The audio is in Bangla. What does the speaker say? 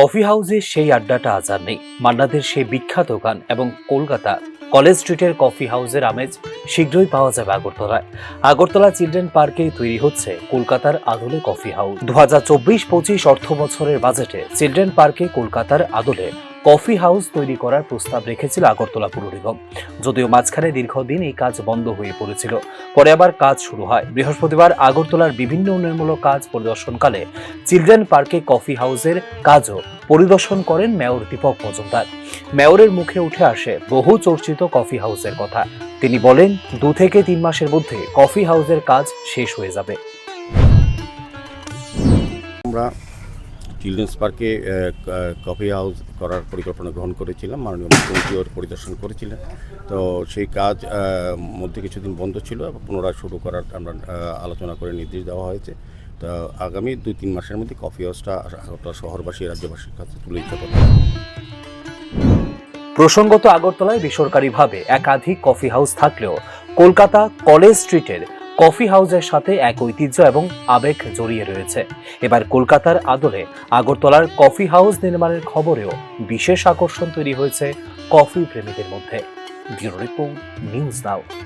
কফি হাউসে সেই আড্ডাটা আজ আর নেই। মান্নাদের সেই বিখ্যাত গান এবং কলকাতা কলেজ স্ট্রিটের কফি হাউসের আমেজ শীঘ্রই পাওয়া যাবে আগরতলায়। আগরতলা চিলড্রেন পার্কেই তৈরি হচ্ছে কলকাতার আদলে কফি হাউস। 2024-25 অর্থ বছরের বাজেটে চিলড্রেন পার্কে কলকাতার আদলে কফি হাউস তৈরি করার প্রস্তাব রেখেছিল আগরতলা পুর নিগম। যদিও মাঝখানে দীর্ঘদিন এই কাজ বন্ধ হয়ে পড়েছিল, পরে আবার কাজ শুরু হয়। বৃহস্পতিবার আগরতলার বিভিন্ন উন্নয়নমূলক কাজ পরিদর্শনকালে চিলড্রেন পার্কে কফি হাউসের কাজও পরিদর্শন করেন মেয়র দীপক মজুমদার। মেয়রের মুখে উঠে আসে বহু চর্চিত কফি হাউসের কথা। তিনি বলেন, 2 থেকে 3 মাসের মধ্যে কফি হাউসের কাজ শেষ হয়ে যাবে। আমরা চিলড্রেন্স পার্কে কফি হাউস করার পরিকল্পনা গ্রহণ করেছিলাম, মাননীয় মুখ্যমন্ত্রীও পরিদর্শন করেছিলেন। তো সেই কাজ মধ্যে কিছুদিন বন্ধ ছিল, পুনরায় শুরু করার আমরা আলোচনা করে নির্দেশ দেওয়া হয়েছে। তো আগামী 2-3 মাসের মধ্যে কফি হাউসটা আগরতলা শহরবাসী রাজ্যবাসীর কাছে তুলে দিতে পারবে। প্রসঙ্গত, আগরতলায় বেসরকারিভাবে একাধিক কফি হাউস থাকলেও কলকাতা কলেজ স্ট্রিটের কফি হাউসের সাথে এক ঐতিহ্য এবং আবেগ জড়িয়ে রয়েছে। এবার কলকাতার আদলে আগরতলার কফি হাউস নির্মাণের খবরেও বিশেষ আকর্ষণ তৈরি হয়েছে কফি প্রেমীদের মধ্যে। Bureau report, news now.